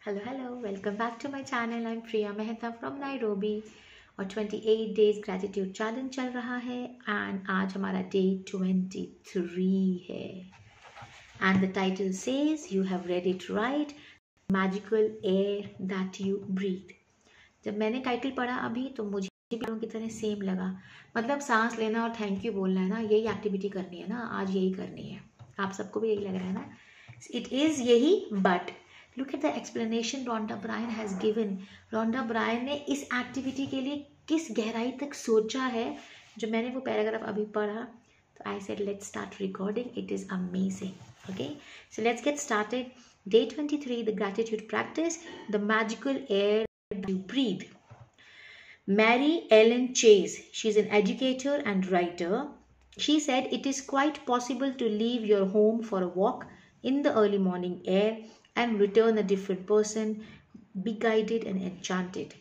Hello, welcome back to my channel. I'm Priya Mehta from Nairobi और 28 days gratitude challenge चल रहा है and आज हमारा day 23 है and the title says you have read it right, magical air that you breathe. जब मैंने title पढ़ा अभी तो मुझे भी की तरह सेम लगा, मतलब सांस लेना और थैंक यू बोलना है ना, यही एक्टिविटी करनी है ना, आज यही करनी है। आप सबको भी यही लग रहा है ना? इट इज़ यही, but look at the explanation Rhonda Byrne has given. Rhonda Byrne ने इस एक्टिविटी के लिए किस गहराई तक सोचा है, जो मैंने वो पैराग्राफ अभी पढ़ा तो I said let's start recording. It is amazing. Okay, so let's get started. Day 23, the gratitude practice, the magical air you breathe. Mary Ellen Chase, she's an educator and writer. She said, it is quite possible to leave your home for a walk in the early morning air and return a different person, be guided and enchanted.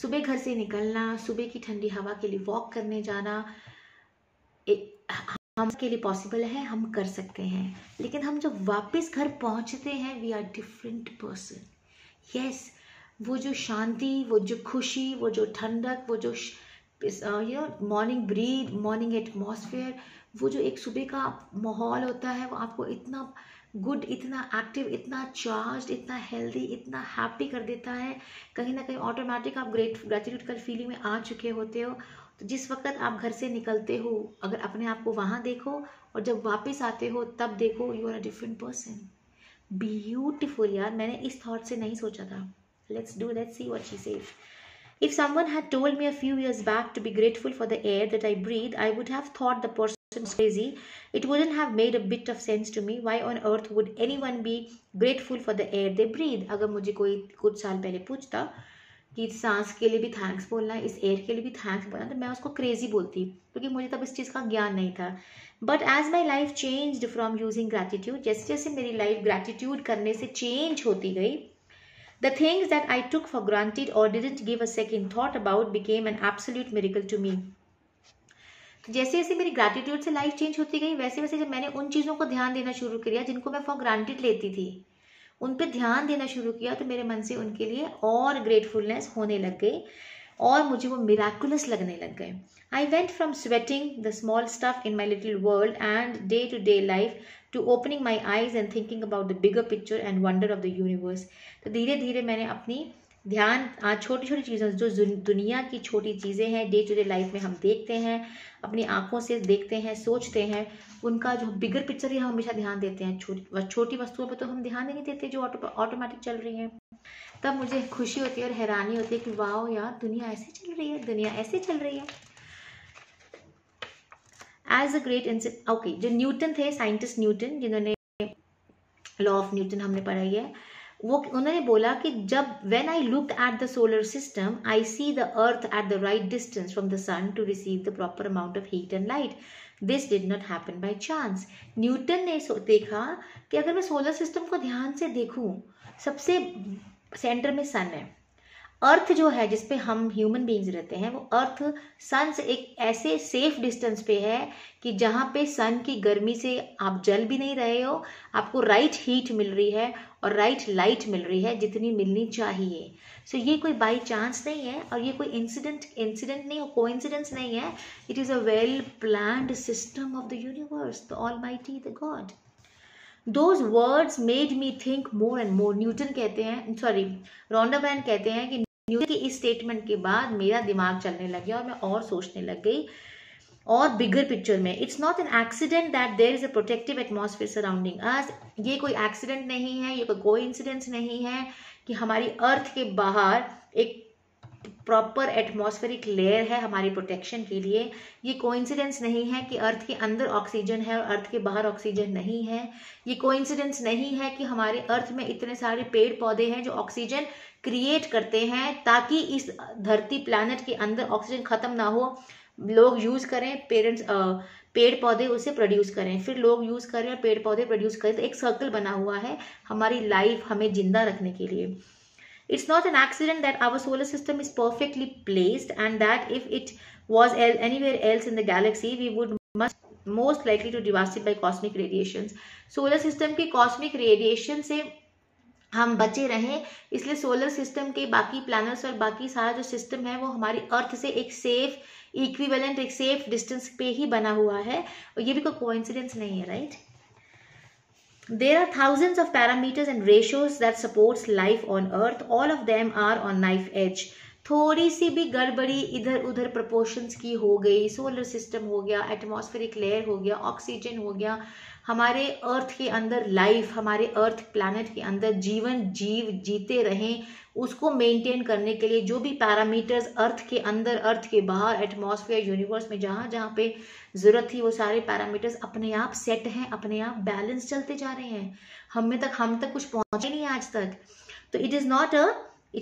सुबह घर से निकलना, सुबह की ठंडी हवा के लिए वॉक करने जाना हम के लिए पॉसिबल है, हम कर सकते हैं, लेकिन हम जब वापस घर पहुंचते हैं we are different person. Yes, वो जो शांति, वो जो खुशी, वो जो ठंडक, वो जो मॉर्निंग ब्रीथ, मॉर्निंग एटमॉस्फेयर, वो जो एक सुबह का माहौल होता है, वो आपको इतना गुड, इतना एक्टिव, इतना चार्ज, इतना हेल्दी, इतना हैप्पी कर देता है। कहीं ना कहीं ऑटोमेटिक आप ग्रेटिट्यूड का फीलिंग में आ चुके होते हो। तो जिस वक्त आप घर से निकलते हो, अगर अपने आप को वहाँ देखो और जब वापस आते हो तब देखो, you are a different person. Beautiful यार, मैंने इस थॉट से नहीं सोचा था। Let's see what she says. If someone had told me a few years back to be grateful for the air that I breathe, I would have thought the person was crazy. It wouldn't have made a bit of sense to me. Why on earth would anyone be grateful for the air they breathe? अगर मुझे कोई कुछ साल पहले पूछता कि सांस के लिए भी थैंक्स बोलना है, इस एयर के लिए भी थैंक्स बोलना, तो मैं उसको क्रेजी बोलती, क्योंकि मुझे तब इस चीज़ का ज्ञान नहीं था। But as my life changed from using gratitude, जैसे जैसे मेरी लाइफ ग्रैटिट्यूड करने से चेंज होती गई, the things that I took for granted or didn't give a second thought about became an absolute miracle to me. तो जैसे जैसे मेरी ग्रैटिट्यूड से लाइफ चेंज होती गई, वैसे वैसे जब मैंने उन चीज़ों को ध्यान देना शुरू किया जिनको मैं फॉर ग्रांटेड लेती थी, उन पे ध्यान देना शुरू किया, तो मेरे मन से उनके लिए और ग्रेटफुलनेस होने लग गई और मुझे वो मिराकुलस लगने लग गए। I went from sweating the small stuff in my little world and day-to-day life to opening my eyes and thinking about the bigger picture and wonder of the universe. तो धीरे धीरे मैंने अपनी ध्यान छोटी छोटी चीज़ों, जो दुनिया की छोटी चीज़ें हैं, डे टू डे लाइफ में हम देखते हैं, अपनी आंखों से देखते हैं, सोचते हैं, उनका जो बिगर पिक्चर है हम हमेशा ध्यान देते हैं। छोटी वस्तुओं पर तो हम ध्यान ही नहीं देते जो ऑटोमेटिक चल रही हैं। तब मुझे खुशी होती है और हैरानी होती है कि वाह यार, दुनिया ऐसे चल रही है, दुनिया ऐसे चल रही है। एज अ ग्रेट ओके, जो न्यूटन थे, साइंटिस्ट न्यूटन, जिन्होंने लॉ ऑफ न्यूटन हमने पढ़ाई है, वो उन्होंने बोला कि जब when I look at the solar system I see the earth at the right distance from the sun to receive the proper amount of heat and light. This did not happen by chance. Newton ने देखा कि अगर मैं solar system को ध्यान से देखूं, सबसे सेंटर में सन है, अर्थ जो है जिसपे हम ह्यूमन बीइंग्स रहते हैं, वो अर्थ सन से एक ऐसे सेफ डिस्टेंस पे है कि जहाँ पे सन की गर्मी से आप जल भी नहीं रहे हो, आपको राइट हीट मिल रही है और राइट लाइट मिल रही है जितनी मिलनी चाहिए। सो ये कोई बाई चांस नहीं है और ये कोई इंसिडेंट नहीं हो, कोइंसिडेंस नहीं है। It is a well planned system of the universe, the almighty, the God. Those words made me think more and more. Newton कहते हैं, सॉरी, रोंडा ब्रायन कहते हैं कि न्यूटन के इस स्टेटमेंट के बाद मेरा दिमाग चलने लग गया और मैं और सोचने लग गई और बिगर पिक्चर में। It's not an accident that there is a protective atmosphere surrounding us. ये कोई एक्सीडेंट नहीं है, ये कोई कोइंसिडेंस नहीं है कि हमारी अर्थ के बाहर एक प्रॉपर एटमॉस्फेरिक लेयर है हमारी प्रोटेक्शन के लिए। ये कोइंसिडेंस नहीं है कि अर्थ के अंदर ऑक्सीजन है और अर्थ के बाहर ऑक्सीजन नहीं है। ये कोइंसिडेंस नहीं है कि हमारे अर्थ में इतने सारे पेड़ पौधे हैं जो ऑक्सीजन क्रिएट करते हैं ताकि इस धरती प्लैनेट के अंदर ऑक्सीजन खत्म ना हो, लोग यूज करें, पेड़ पौधे उसे प्रोड्यूस करें, फिर लोग यूज करें और पेड़ पौधे प्रोड्यूस करें। तो एक सर्कल बना हुआ है हमारी लाइफ हमें जिंदा रखने के लिए। It's not an accident that our solar system is perfectly placed and that if it was anywhere else in the galaxy, we would most likely to devastated by cosmic radiations. Solar system की cosmic radiation से हम बचे रहें, इसलिए solar system के बाकी planets और बाकी सारा जो सिस्टम है वो हमारी अर्थ से एक सेफ इक्विवेलेंट, एक सेफ डिस्टेंस पे ही बना हुआ है, और ये भी कोई कोइंसिडेंस नहीं है, right? There are thousands of parameters and ratios that supports life on earth. All of them are on knife edge. थोड़ी सी भी गड़बड़ी इधर उधर प्रोपोर्शंस की हो गई, सोलर सिस्टम हो गया, एटमॉस्फेरिक लेयर हो गया, ऑक्सीजन हो गया, हमारे अर्थ के अंदर लाइफ, हमारे अर्थ प्लैनेट के अंदर जीव जीते रहें, उसको मेंटेन करने के लिए जो भी पैरामीटर्स अर्थ के अंदर, अर्थ के बाहर, एटमॉस्फेयर, यूनिवर्स में जहाँ जहाँ पे जरूरत थी, वो सारे पैरामीटर्स अपने आप सेट हैं, अपने आप बैलेंस चलते जा रहे हैं। हम तक कुछ पहुंचे नहीं आज तक। तो it is not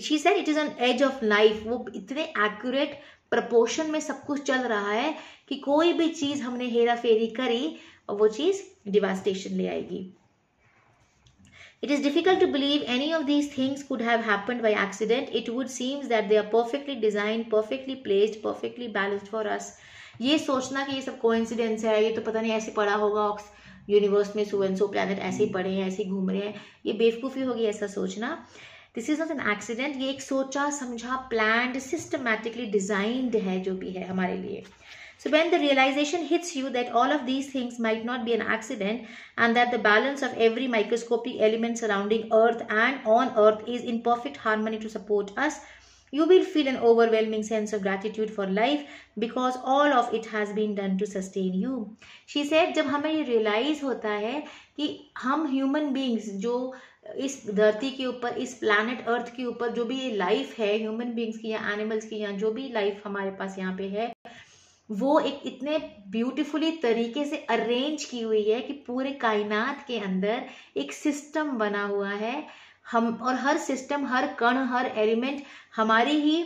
she said it is an age of life. वो इतने एक्यूरेट प्रपोर्शन में सब कुछ चल रहा है कि कोई भी चीज हमने हेरा फेरी करी और वो चीज डिवास्टेशन ले आएगी। It is difficult to believe any of these things could have happened by accident. It would seem that they are perfectly designed, perfectly placed, perfectly balanced for us. ये सोचना कि ये सब कोइंसिडेंस है, ये तो पता नहीं ऐसे पड़ा होगा यूनिवर्स में, सो एंड सो प्लैनेट ऐसे ही पड़े हैं, ऐसे ही घूम रहे हैं, ये बेवकूफ़ी होगी ऐसा सोचना। This is not an accident, ये एक सोचा समझा, प्लान्ड, सिस्टमैटिकली डिजाइंड है जो भी है हमारे लिए। So when the realization hits you that all of these things might not be an accident and that the balance of every microscopic element surrounding Earth and on Earth is in perfect harmony to support us, you will feel an overwhelming sense of gratitude for life because all of it has been done to sustain you. She said, जब हमें ये realize होता है कि हम human beings जो इस धरती के ऊपर, इस प्लैनेट अर्थ के ऊपर जो भी ये लाइफ है, ह्यूमन बींग्स की या एनिमल्स की या जो भी लाइफ हमारे पास यहाँ पे है, वो एक इतने ब्यूटीफुली तरीके से अरेंज की हुई है कि पूरे कायनात के अंदर एक सिस्टम बना हुआ है। हम और हर सिस्टम, हर कण, हर एलिमेंट हमारी ही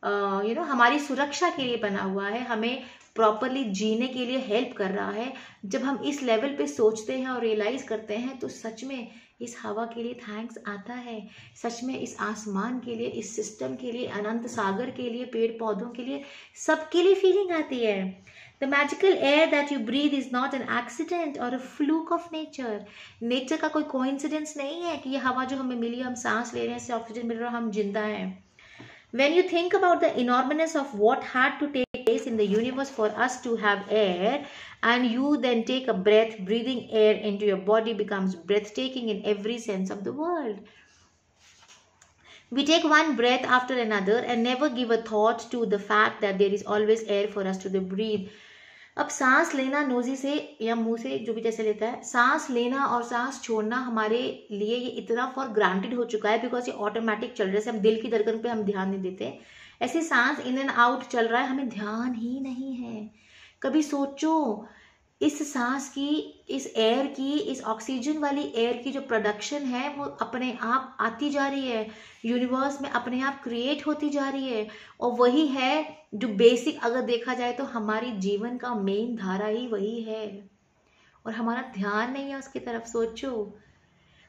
हमारी सुरक्षा के लिए बना हुआ है, हमें प्रॉपरली जीने के लिए हेल्प कर रहा है। जब हम इस लेवल पे सोचते हैं और रियलाइज करते हैं तो सच में इस हवा के लिए थैंक्स आता है, सच में इस आसमान के लिए, इस सिस्टम के लिए, अनंत सागर के लिए, पेड़ पौधों के लिए, सबके लिए फीलिंग आती है। The magical air that you breathe is not an accident or a fluke of nature. Nature का कोई कोइंसिडेंस नहीं है कि ये हवा जो हमें मिली, हम सांस ले रहे हैं, इससे ऑक्सीजन मिल रहा है, हम जिंदा हैं। When you think about the enormousness of what had to take place in the universe for us to have air, and you then take a breath, breathing air into your body becomes breathtaking in every sense of the word. We take one breath after another and never give a thought to the fact that there is always air for us to breathe. अब सांस लेना nosy से या मुंह से, जो भी जैसे लेता है, सांस लेना और सांस छोड़ना हमारे लिए ये इतना फॉर ग्रांटेड हो चुका है बिकॉज ये ऑटोमेटिक चल रहा है। जैसे हम दिल की धड़कन पे हम ध्यान नहीं देते, ऐसे सांस इन एंड आउट चल रहा है, हमें ध्यान ही नहीं है। कभी सोचो इस सांस की, इस एयर की, इस ऑक्सीजन वाली एयर की जो प्रोडक्शन है वो अपने आप आती जा रही है, यूनिवर्स में अपने आप क्रिएट होती जा रही है, और वही है जो बेसिक अगर देखा जाए तो हमारी जीवन का मेन धारा ही वही है, और हमारा ध्यान नहीं है उसकी तरफ। सोचो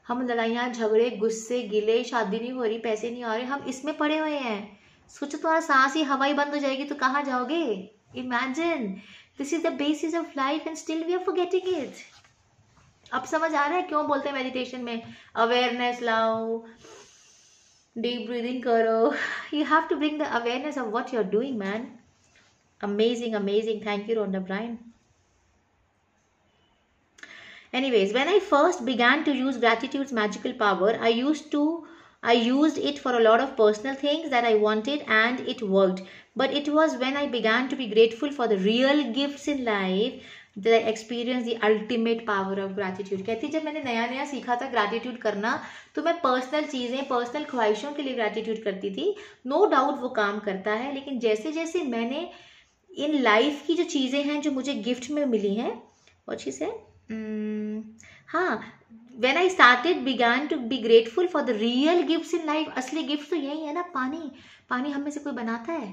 हम लड़ाइयाँ, झगड़े, गुस्से, गिले, शादी नहीं हो रही, पैसे नहीं आ रहे, हम इसमें पड़े हुए हैं। सोचो तुम्हारा सांस ही, हवा ही बंद हो जाएगी तो कहाँ जाओगे? Imagine this is the basis of life and still we are forgetting it. अब समझ आ रहा है क्यों बोलते हैं मेडिटेशन में अवेयरनेस लाओ, डीप ब्रीदिंग करो। You have to bring the awareness of what you are doing man. Amazing amazing, thank you Rhonda Byrne. Anyways, when I first began to use gratitude's magical power, I used it for a lot of personal things that I wanted and it worked. But it was when I began to be grateful for the real gifts in life that I experienced the ultimate power of gratitude. कहती जब मैंने नया नया सीखा था gratitude करना तो मैं पर्सनल चीज़ें, पर्सनल ख्वाहिशों के लिए ग्रैटिट्यूड करती थी। नो डाउट वो काम करता है, लेकिन जैसे जैसे मैंने इन लाइफ की जो चीज़ें हैं जो मुझे गिफ्ट में मिली हैं, वो चीज़ है when I began to be grateful for the real gifts in life. असली गिफ्ट तो यही है ना, पानी हम में से कोई बनाता है?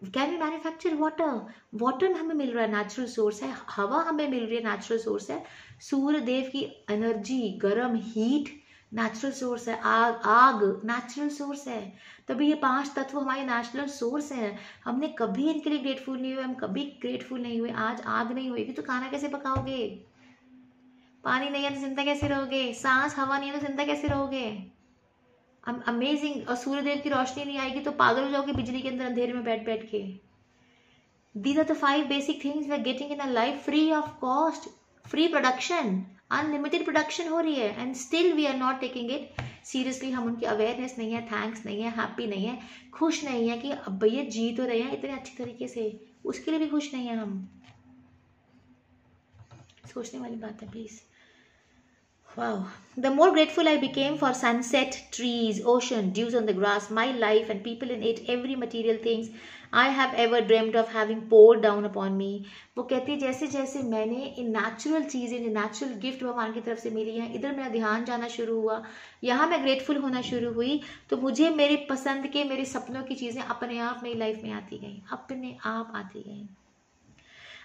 कैन वी मैन्युफैक्चर वाटर हमें मिल रहा है, नेचुरल सोर्स है। हवा हमें मिल रही है, नेचुरल सोर्स है। सूर्य देव की एनर्जी, गर्म हीट, नेचुरल सोर्स है। आग नेचुरल सोर्स है। तभी ये 5 तत्व हमारे नेचुरल सोर्स हैं। हमने कभी इनके लिए ग्रेटफुल नहीं हुए, हम कभी ग्रेटफुल नहीं हुए। आज आग नहीं होगी तो खाना कैसे पकाओगे? पानी नहीं है तो जिंदा कैसे रहोगे? सांस, हवा नहीं है तो जिंदा कैसे रहोगे? अमेजिंग। और सूर्यदेव की रोशनी नहीं आएगी तो पागल हो जाओगे बिजली के अंदर अंधेरे में बैठ बैठ के। These are the 5 basic things we are getting in our life free of cost, free production, unlimited production हो रही है, and still we are not taking it seriously। हम उनकी अवेयरनेस नहीं है, थैंक्स नहीं है, हैप्पी नहीं है, खुश नहीं है कि अब भैया जी तो रहे हैं इतने अच्छी तरीके से, उसके लिए भी खुश नहीं है हम। सोचने वाली बात है please. Wow. The more grateful I became for sunset, trees, ocean, dews on the grass, my life and people in it, every material things I have ever dreamed of having poured down upon me। वो कहती है जैसे जैसे मैंने in natural चीज़ें, जो natural gift भगवान की तरफ से मिली हैं, इधर मेरा ध्यान जाना शुरू हुआ, यहाँ मैं ग्रेटफुल होना शुरू हुई, तो मुझे मेरे पसंद के, मेरे सपनों की चीज़ें अपने आप मेरी लाइफ में आती गई, अपने आप आती गई।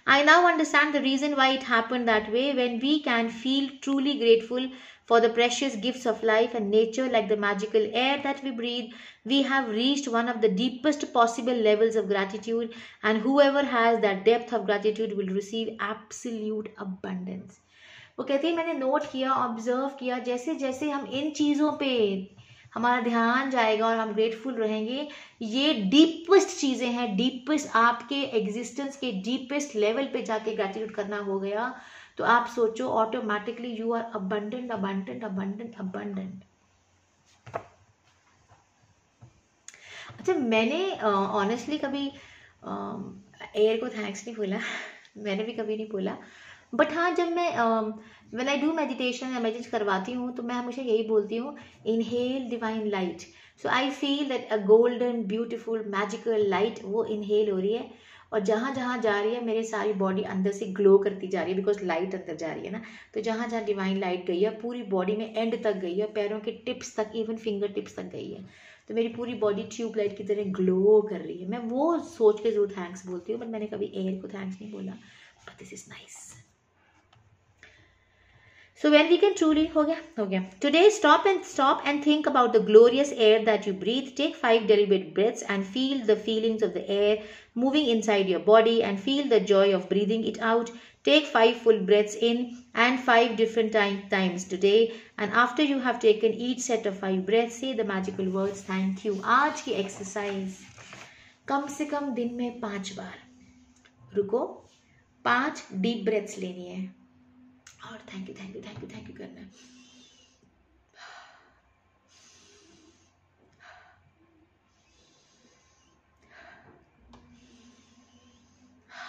I now understand the reason why it happened that way। When we can feel truly grateful for the precious gifts of life and nature, like the magical air that we breathe, we have reached one of the deepest possible levels of gratitude, and whoever has that depth of gratitude will receive absolute abundance। वो कहती है मैंने note किया, observe किया, जैसे जैसे हम इन चीज़ों पे हमारा ध्यान जाएगा और हम ग्रेटफुल रहेंगे, ये डीपेस्ट चीज़ें हैं, डीपेस्ट आपके एग्जिस्टेंस के डीपेस्ट लेवल पे जाके ग्रेटिट्यूड करना हो गया, तो आप सोचो automatically you are abundant abundant abundant abundant. अच्छा, मैंने ऑनेस्टली कभी एयर को थैंक्स नहीं बोला, मैंने भी कभी नहीं बोला, बट हाँ जब मैं व्हेन आई डू मेडिटेशन या मेडिटेट करवाती हूँ तो मैं हमेशा यही बोलती हूँ, inhale divine light. So I feel that a golden beautiful magical light वो इनहेल हो रही है, और जहाँ जहाँ जा रही है मेरी सारी बॉडी अंदर से ग्लो करती जा रही है, बिकॉज लाइट अंदर जा रही है ना। तो जहाँ जहाँ डिवाइन लाइट गई है पूरी बॉडी में एंड तक गई है, पैरों के टिप्स तक, इवन फिंगर टिप्स तक गई है, तो मेरी पूरी बॉडी ट्यूबलाइट की तरह ग्लो कर रही है। मैं वो सोच के जरूर थैंक्स बोलती हूँ, बट मैंने कभी एयर को थैंक्स नहीं बोला, but this is nice. So when we can truly, हो गया। Today stop and think about the glorious air that you breathe. Take 5 deliberate breaths and feel the feelings of the air moving inside your body, and feel the joy of breathing it out. Take 5 full breaths in and 5 different times today, and after you have taken each set of 5 breaths, say the magical words thank you। आज की exercise कम से कम दिन में 5 बार रुको, 5 deep breaths लेनी है और thank you thank you thank you thank you करना है।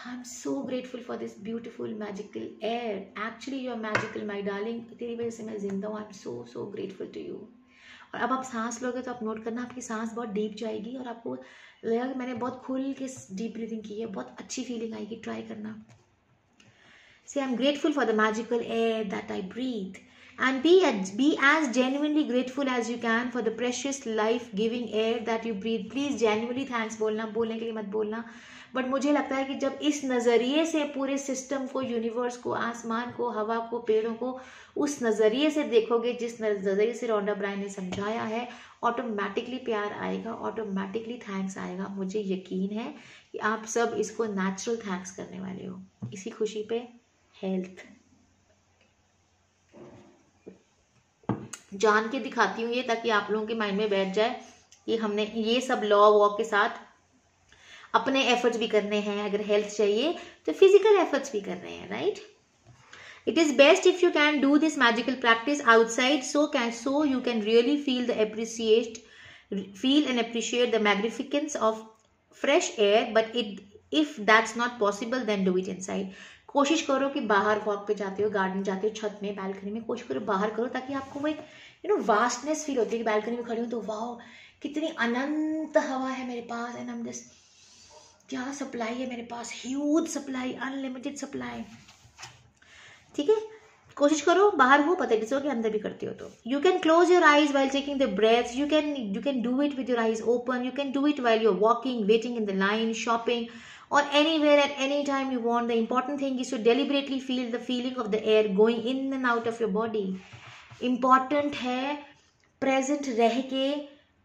I'm so grateful for this beautiful magical air। Actually you are magical my darling। तेरी वजह से मैं जिंदा हूँ। I'm so grateful to you। और अब आप सांस लोगे तो आप नोट करना आपकी सांस बहुत डीप जाएगी और आपको लगेगा कि मैंने बहुत खुल के डीप ब्रीथिंग की है, बहुत अच्छी फीलिंग आएगी, ट्राई करना। Say I'm grateful for the magical air that I breathe, and be as genuinely grateful as you can for the precious life-giving air that you breathe। Please genuinely thanks बोलना, बोलने के लिए मत बोलना, but मुझे लगता है कि जब इस नज़रिए से पूरे सिस्टम को, यूनिवर्स को, आसमान को, हवा को, पेड़ों को उस नज़रिए से देखोगे जिस नज़रिए से रोंडा ब्रायन ने समझाया है, ऑटोमेटिकली प्यार आएगा, ऑटोमेटिकली थैंक्स आएगा। मुझे यकीन है कि आप सब इसको नेचुरल थैंक्स करने वाले हो। इसी खुशी पे हेल्थ जान के दिखाती हूँ ये, ताकि आप लोगों के माइंड में बैठ जाए कि हमने ये सब लॉ वॉ के साथ अपने एफर्ट्स भी करने हैं। अगर हेल्थ चाहिए तो फिजिकल एफर्ट्स भी करने हैं, right. It is best if you can do this magical practice outside, so you can really feel and appreciate the magnificence of fresh air, but if that's not possible then do it inside। कोशिश करो कि बाहर walk पे जाते हो, garden जाते हो, छत में, बालकनी में, कोशिश करो बाहर करो, ताकि आपको वो एक वास्टनेस फील होती है कि बालकनी में खड़ी हूँ तो वाओ कितनी अनंत हवा है मेरे पास, एंड हम जस्ट क्या सप्लाई है मेरे पास, ह्यूज सप्लाई, अनलिमिटेड सप्लाई। ठीक है, कोशिश करो बाहर हो, पता किसी कि अंदर भी करते हो तो। You can close your eyes while taking the breaths, you can do it with your eyes open, you can do it while you are walking, waiting in the line, shopping, or anywhere at any time you want। The important thing is to deliberately feel the feeling of the air going in and out of your body। important है present रह के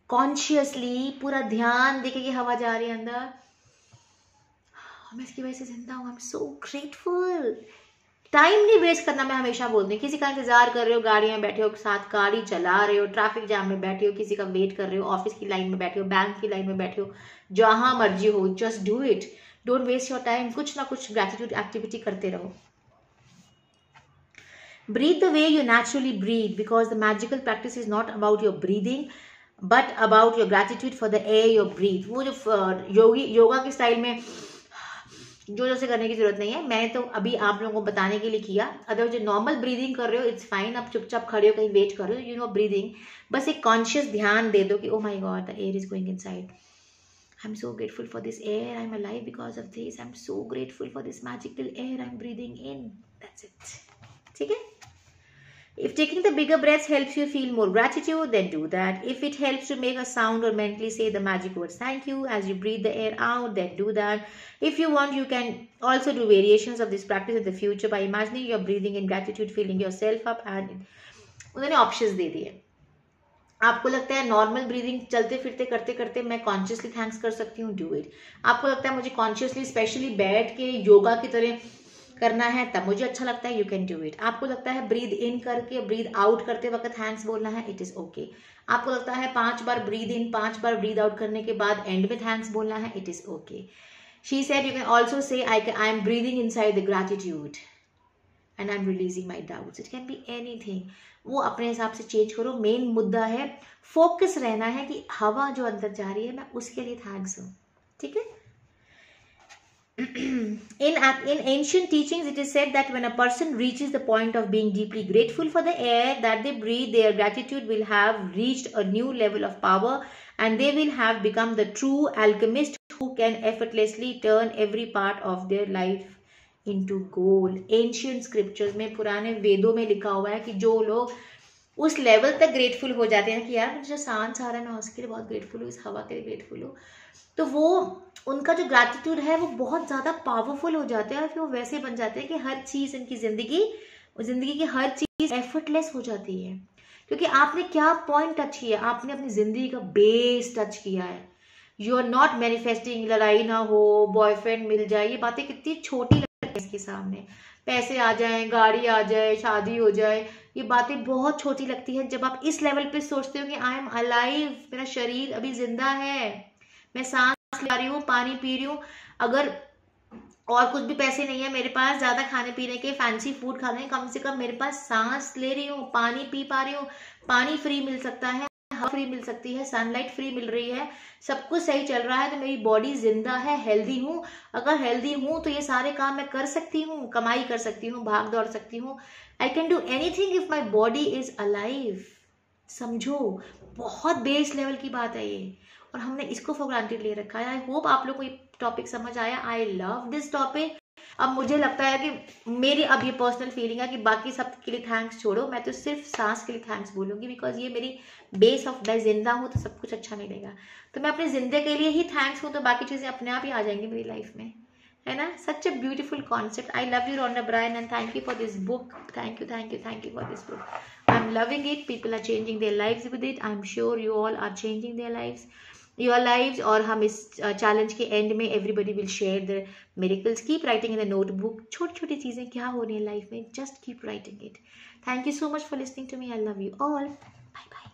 consciously पूरा ध्यान देके कि हवा जा रही है अंदर, मैं इसकी वजह से जिंदा हूँ। I'm so grateful। टाइम नहीं वेस्ट करना, मैं हमेशा बोलती हूँ। किसी का इंतजार कर रहे हो, गाड़ियां में बैठे हो, साथ गाड़ी चला रहे हो, ट्रैफिक जाम में बैठे हो, किसी का वेट कर रहे हो, ऑफिस की लाइन में बैठे हो, बैंक की लाइन में बैठे हो, जहां मर्जी हो, just do it, don't waste your time. कुछ ना कुछ ग्रेटिट्यूड एक्टिविटी करते रहो। Breathe the way you naturally breathe, because the magical practice is not about your breathing but about your gratitude for the air you breathe. वो जो योगा के style में जो जैसे करने की जरूरत नहीं है, मैंने तो अभी आप लोगों को बताने के लिए किया। अगर जो नॉर्मल ब्रीदिंग कर रहे हो इट्स फाइन, आप चुपचाप खड़े हो, कहीं वेट कर रहे हो, यू नो ब्रीदिंग, बस एक कॉन्शियस ध्यान दे दो कि oh my God the air is going inside, I am so grateful for this air, I am alive because of this, I am so grateful for this magical air I am breathing in, that's it. ठीक है। If taking the bigger breaths helps you feel more gratitude, then do that. If it helps to make a sound or mentally say the magic words thank you as you breathe the air out, then do that. If you want, you can also do variations of this practice in the future by imagining you're breathing in gratitude, filling yourself up, and उन्होंने options दे दिए। आपको लगता है normal breathing चलते फिरते करते करते मैं कॉन्शियसली थैंक्स कर सकती हूँ, डू इट। आपको लगता है मुझे कॉन्शियसली स्पेशली बैठ के योगा की तरह करना है तब मुझे अच्छा लगता है, यू कैन डू इट। आपको लगता है ब्रीद इन करके ब्रीद आउट करते वक्त थैंक्स बोलना है, इट इज ओके। आपको लगता है 5 बार ब्रीद इन 5 बार ब्रीद आउट करने के बाद एंड में थैंक्स बोलना है, it is okay. She said you can also say I am breathing inside the gratitude and I am releasing my doubts, it can be anything. वो अपने हिसाब से चेंज करो। मेन मुद्दा है फोकस रहना है कि हवा जो अंदर जा रही है मैं उसके लिए थैंक्स हूँ। ठीक है। In ancient teachings, it is said that when a person reaches the point of being deeply grateful for the air that they breathe, their gratitude will have reached a new level of power and they will have become the true alchemist who can effortlessly turn every part of their life into gold. Ancient scriptures में, पुराने वेदों में लिखा हुआ है कि जो लोग उस लेवल तक ग्रेटफुल हो जाते हैं कि यार मुझे सांस आ रहा है, मैं उसके लिए बहुत ग्रेटफुल हूँ, इस हवा के लिए ग्रेटफुल हूँ, तो वो उनका जो ग्रैटिट्यूड है वो बहुत ज़्यादा पावरफुल हो जाते हैं और फिर वो वैसे बन जाते हैं कि हर चीज़ इनकी ज़िंदगी की हर चीज़ एफर्टलेस हो जाती है। क्योंकि आपने क्या पॉइंट टच किया, आपने अपनी ज़िंदगी का बेस टच किया है। यू आर नॉट मैनिफेस्टिंग लड़ाई ना हो, बॉयफ्रेंड मिल जाए, ये बातें कितनी छोटी लगती है इसके सामने। पैसे आ जाए, गाड़ी आ जाए, शादी हो जाए, ये बातें बहुत छोटी लगती है जब आप इस लेवल पे सोचते हो कि आई एम अलाइव, मेरा शरीर अभी जिंदा है, मैं सांस ले रही हूँ, पानी पी रही हूँ। अगर और कुछ भी पैसे नहीं है मेरे पास ज्यादा खाने पीने के, फैंसी फूड खाने, कम से कम मेरे पास सांस ले रही हूँ, पानी पी पा रही हूँ, पानी फ्री मिल सकता है, हवा फ्री मिल सकती है, सनलाइट फ्री मिल रही है, सब कुछ सही चल रहा है, तो मेरी बॉडी जिंदा है, हेल्दी हूँ। अगर हेल्दी हूँ तो ये सारे काम मैं कर सकती हूँ, कमाई कर सकती हूँ, भाग दौड़ सकती हूँ। I can do anything if my body is alive. समझो, बहुत बेस लेवल की बात है ये और हमने इसको फॉर ग्रांटेड ले रखा है। आई होप आप लोग को ये टॉपिक समझ आया। I love this topic. अब मुझे लगता है कि मेरी अब ये पर्सनल फीलिंग है कि बाकी सब के लिए थैंक्स छोड़ो, मैं तो सिर्फ सांस के लिए थैंक्स बोलूँगी, बिकॉज ये मेरी बेस ऑफ, मैं जिंदा हूँ तो सब कुछ अच्छा मिलेगा। तो मैं अपने जिंदे के लिए ही थैंक्स हूँ, तो बाकी चीज़ें अपने आप ही आ जाएंगी मेरी लाइफ में, है ना। Such a beautiful concept. I love you Rhonda Byrne and thank you for this book. Thank you for this book. I am loving it. People are changing their lives with it. I am sure you all are changing their lives, your lives. और हम इस challenge के end में everybody will share the miracles. Keep writing in the notebook. छोटी छोटी चीज़ें क्या हो रही है लाइफ में, just keep writing it. Thank you so much for listening to me. I love you all. Bye bye.